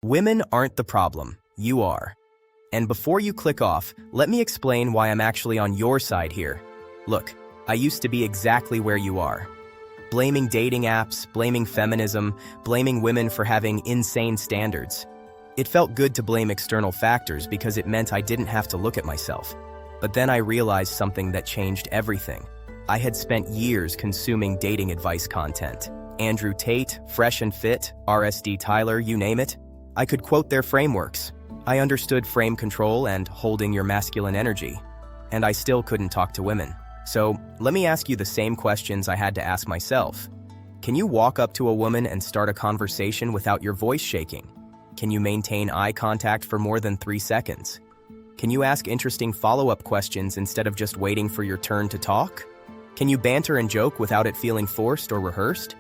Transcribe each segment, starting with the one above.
Women aren't the problem, you are. And before you click off, let me explain why I'm actually on your side here. Look, I used to be exactly where you are. Blaming dating apps, blaming feminism, blaming women for having insane standards. It felt good to blame external factors because it meant I didn't have to look at myself. But then I realized something that changed everything. I had spent years consuming dating advice content. Andrew Tate, Fresh and Fit, RSD Tyler, you name it. I could quote their frameworks. I understood frame control and holding your masculine energy. And I still couldn't talk to women. So, let me ask you the same questions I had to ask myself. Can you walk up to a woman and start a conversation without your voice shaking? Can you maintain eye contact for more than 3 seconds? Can you ask interesting follow-up questions instead of just waiting for your turn to talk? Can you banter and joke without it feeling forced or rehearsed?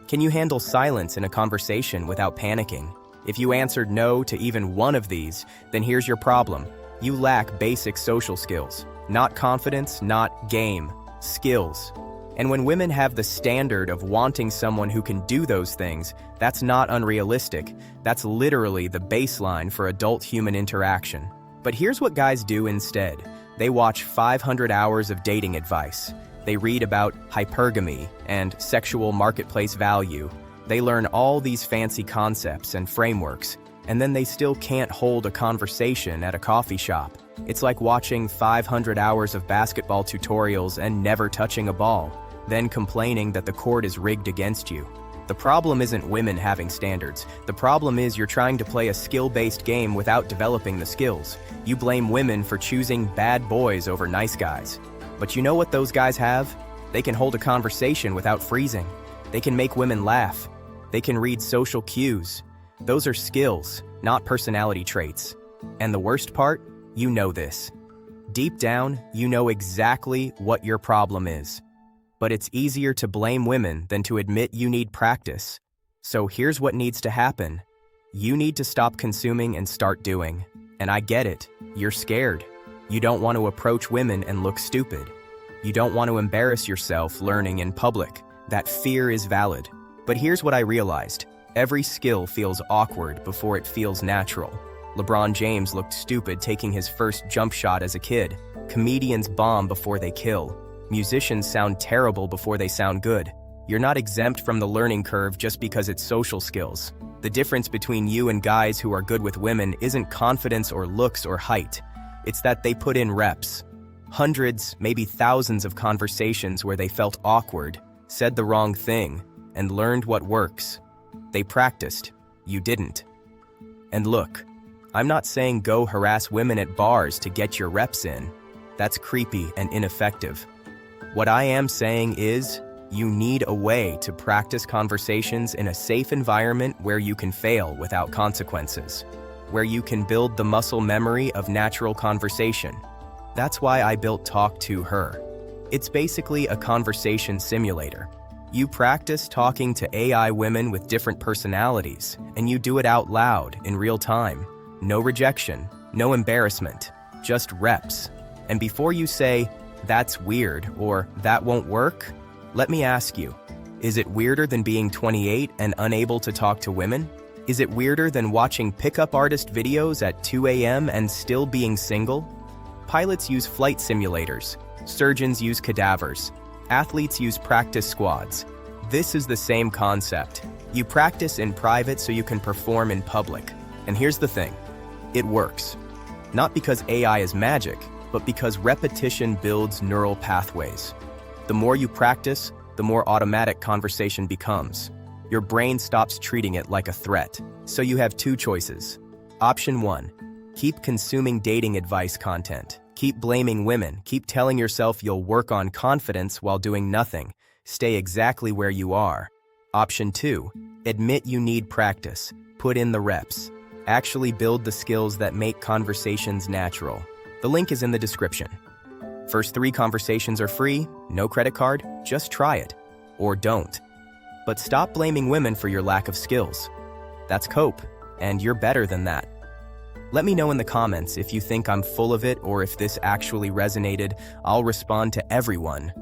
Can you handle silence in a conversation without panicking? If you answered no to even one of these, then here's your problem. You lack basic social skills. Not confidence, not game, skills. And when women have the standard of wanting someone who can do those things, that's not unrealistic. That's literally the baseline for adult human interaction. But here's what guys do instead. They watch 500 hours of dating advice. They read about hypergamy and sexual marketplace value. They learn all these fancy concepts and frameworks, and then they still can't hold a conversation at a coffee shop. It's like watching 500 hours of basketball tutorials and never touching a ball, then complaining that the court is rigged against you. The problem isn't women having standards. The problem is you're trying to play a skill-based game without developing the skills. You blame women for choosing bad boys over nice guys. But you know what those guys have? They can hold a conversation without freezing. They can make women laugh. They can read social cues. Those are skills, not personality traits. And the worst part? You know this. Deep down, you know exactly what your problem is. But it's easier to blame women than to admit you need practice. So here's what needs to happen. You need to stop consuming and start doing. And I get it. You're scared. You don't want to approach women and look stupid. You don't want to embarrass yourself learning in public. That fear is valid. But here's what I realized. Every skill feels awkward before it feels natural. LeBron James looked stupid taking his first jump shot as a kid. Comedians bomb before they kill. Musicians sound terrible before they sound good. You're not exempt from the learning curve just because it's social skills. The difference between you and guys who are good with women isn't confidence or looks or height. It's that they put in reps. Hundreds, maybe thousands of conversations where they felt awkward, said the wrong thing, and learned what works. They practiced. You didn't. And look, I'm not saying go harass women at bars to get your reps in. That's creepy and ineffective. What I am saying is, you need a way to practice conversations in a safe environment where you can fail without consequences, where you can build the muscle memory of natural conversation. That's why I built Talk to Her. It's basically a conversation simulator. You practice talking to AI women with different personalities, and you do it out loud in real time. No rejection, no embarrassment, just reps. And before you say, "That's weird," or "That won't work," let me ask you, is it weirder than being 28 and unable to talk to women? Is it weirder than watching pickup artist videos at 2 a.m. and still being single? Pilots use flight simulators. Surgeons use cadavers. Athletes use practice squads. This is the same concept. You practice in private so you can perform in public. And here's the thing. It works. Not because AI is magic, but because repetition builds neural pathways. The more you practice, the more automatic conversation becomes. Your brain stops treating it like a threat. So you have 2 choices. Option 1, keep consuming dating advice content. Keep blaming women. Keep telling yourself you'll work on confidence while doing nothing. Stay exactly where you are. Option 2, admit you need practice. Put in the reps. Actually build the skills that make conversations natural. The link is in the description. First 3 conversations are free, no credit card, just try it. Or don't. But stop blaming women for your lack of skills. That's cope, and you're better than that. Let me know in the comments if you think I'm full of it or if this actually resonated. I'll respond to everyone.